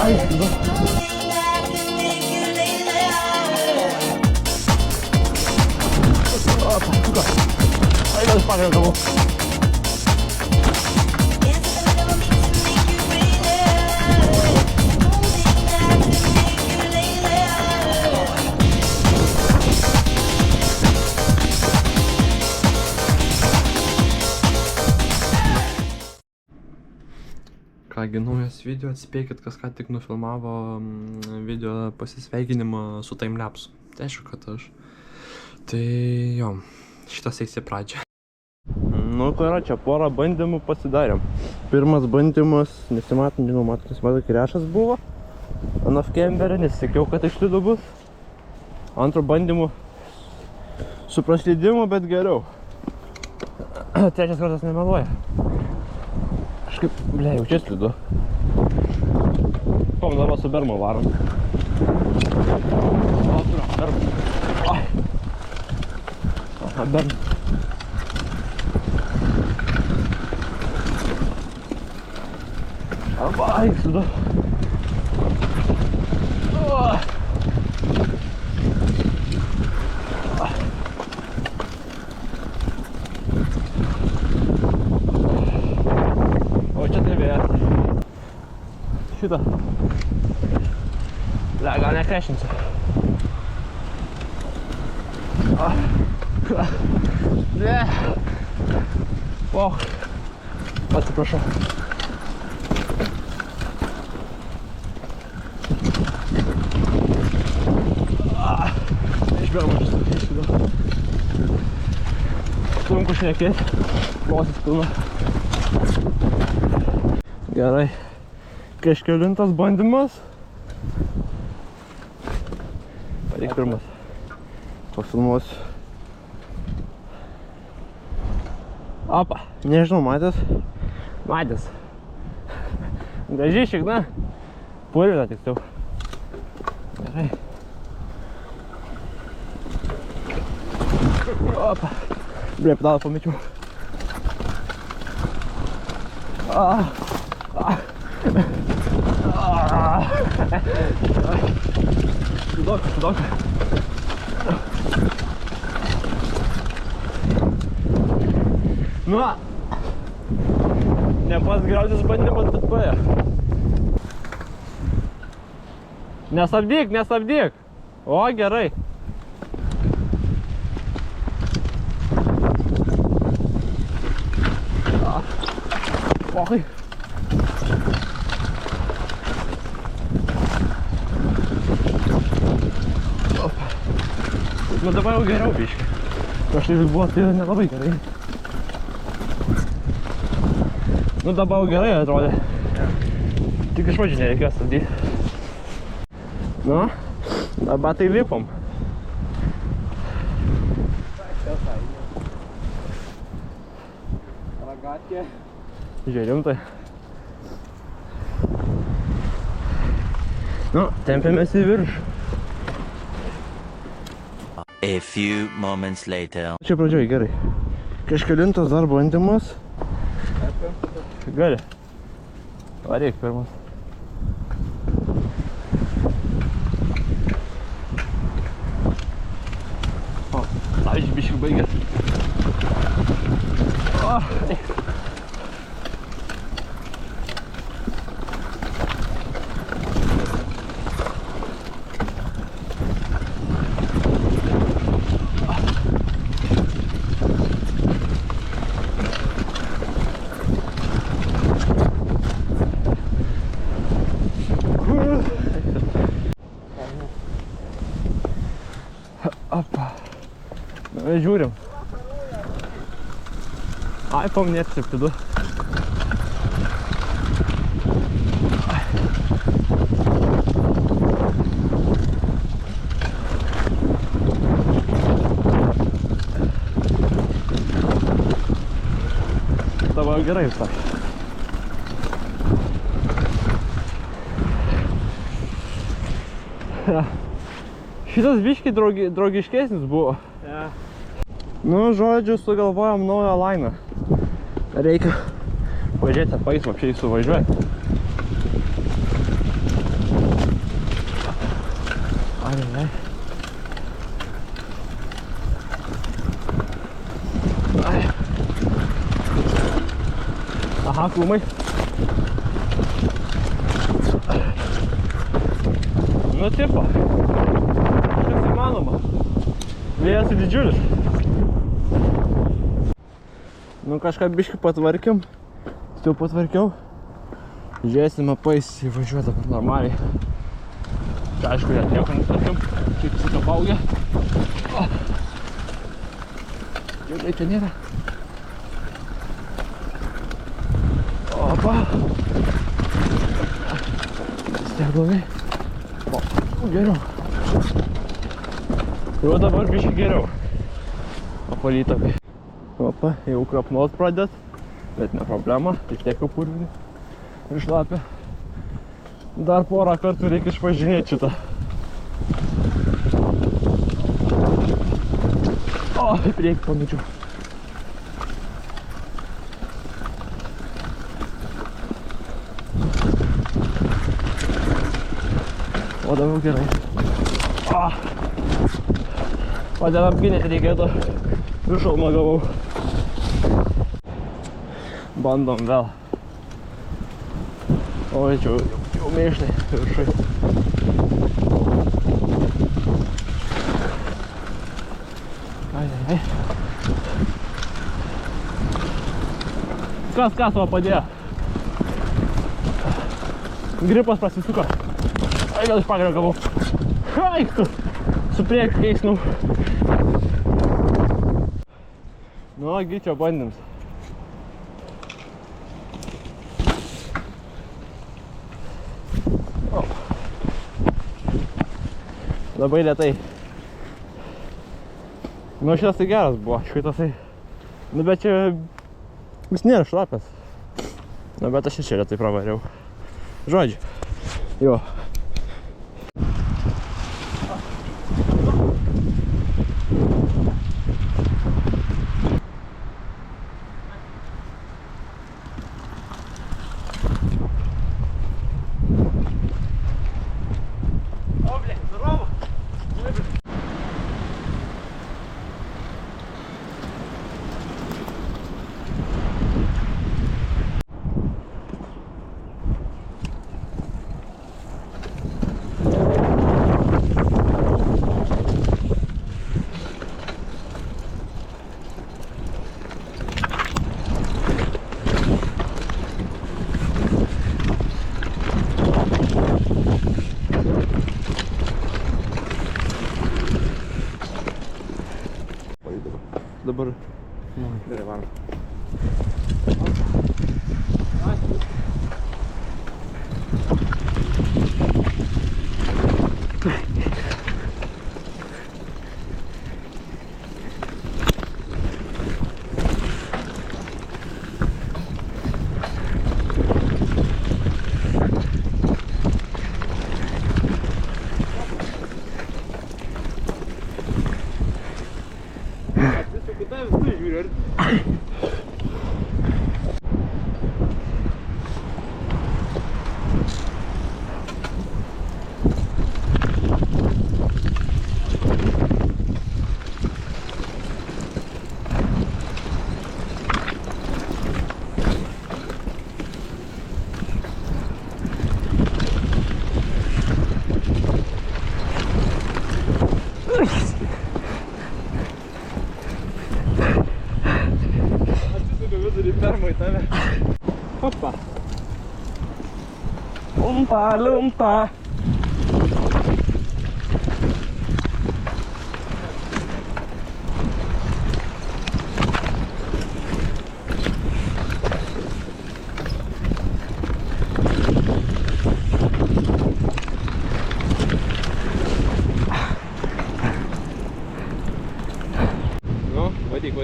Ai, gal pagrindavau. Kągi, naujas video, atspėkit, kas ką tik nufilmavo video pasisveikinimą su timelapsu. Tai aišku, kad aš. Tai jo, šitą sekciją pradžią. Nu, ką yra, čia porą bandymų pasidarėm. Pirmas bandymas, nesimatom, žinau, nesimatom, krešas buvo. Ant kemberį, nesisakiau, kad išlido bus. Antro bandymų su praslydimu, bet geriau. Trečias kartas nemeluoja. Kažkaip, ble, jau čia slidu. Kom, dabar su bermu varom. O, bermu. Ai. Aha, bermu. Arba, ai, slidu. Šitą. Le, gal nekrešinsiu. Ne. O. Atsiprašau. Išbėgam išlido. Sunku šnekėti. Nosis pilna. Gerai. Kažkelintas bandymas. Pareik pirmas. Pafilmuosiu. Opa. Nežinau, matęs? Matęs. Gražiai šikna. Purvina tiksliau. Gerai. Opa. Ble, pedalą pamečiau. Sudok. Nu, ne pats geriausias bandymas, bet paėjo. Nestabdyk. O, gerai. Oi. Nu dabar jau geriau biškai. Kažkaip buvo tai nelabai gerai. Nu dabar jau gerai atrodė. Tik iš pradžių nereikėjo stabdyti. Nu, dabar tai lipom. Ragatkė. Žiūrim tai. Nu, tempėmės į viršų. A few moments later. Čia pradžioj gerai. Kažkelintas dar bandymas. Gali. Varyk pirmas. O, aš biškį baigęs. O, eik. Opa. Žiūrim. Ai, paminėti septidu. Tavo gerai visai. Šitas biškį draugiškesnis buvo. Ja. Nu, žodžiu, sugalvojom naują lainą. Reikia važiuoti, paismą apšiai suvažiuoti. Ai. Ai. Aha, krūmai. Nu, tipo. Šias įmanoma. Vėjas didžiulis. Nu, kažką biškį patvarkiam. Jau patvarkiau. Žiūrėsim, apais įvažiuoti dabar normaliai. Čia aišku, net nieko nesvarkiam. Čia įsikapaugia. Jau čia nėra. Opa. Stiek blogai. O, geriau. Jau dabar biškį geriau. Apalytakai. Opa, jau krapnuot pradėt. Bet ne problema, tik tiek jau purvinį ir šlapia. Dar porą kartų reikia išvažinėti šitą. O, į priekį pamečiau. O, dabar gerai. O, padėl apginėti reikėtų. Viršalmą gavau. Bandom vėl. Oi, čia jau mėštai viršai. Ai. Kas va padėjo? Gripas prasisuko. Ai, gal iš pagrio gavau. Ai, tu! Su priekiu keisnau. Nu, agi čia bandyms. Labai lėtai. Nu, šitas tai geras buvo, šitasai. Nu, bet čia jis nėra šlapias. Nu, bet aš čia lėtai pravariau. Žodžiu. Jo. Dabar gerai varom. Opa! Lumpa! No, varyk.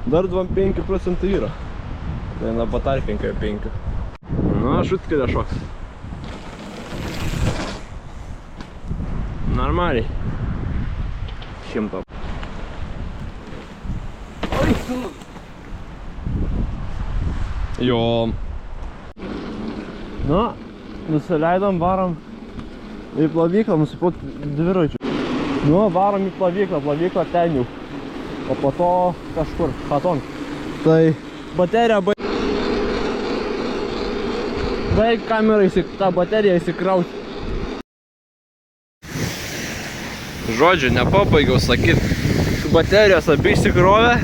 Dar 25% yra. Tai na batarkinkai 5. Na, šutkelė šoks. normaliai. 100. Jo. Nu, nusileidom, varom į plovyklą, nusipilti dviračių. Nu, varom į plovyklą ten jau. O po to kažkur, paton. Tai baterija baig kamerą tą bateriją įsikrauti. Žodžiu, nepabaigiau sakyt. Baterijos abi įsikrovė.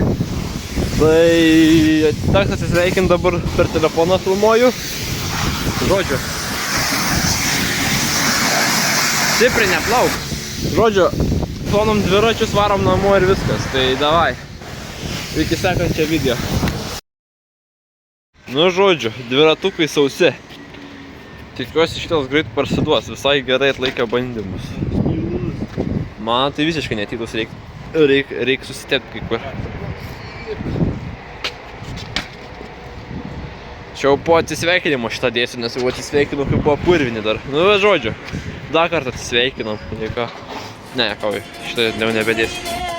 Tai teks atsisveikint dabar per telefoną filmuoju. Žodžiu. Stipriai neplauk. Žodžiu, plaunam dviračius, varom namo ir viskas. Tai davai. Iki sekančio video. Nu žodžiu, dviratukai sausi. Tikiuosi šitas greit parsiduos. Visai gerai atlaikė bandymus. Man tai visiškai netydus, reik susitepti kai kur. Čia jau po atsisveikinimo šitą dėsiu, nes jau atsisveikinu, kai buvo purvinį dar. Nu, žodžiu, dar kartą atsisveikinam. Ne, šitą jau nebedėsiu.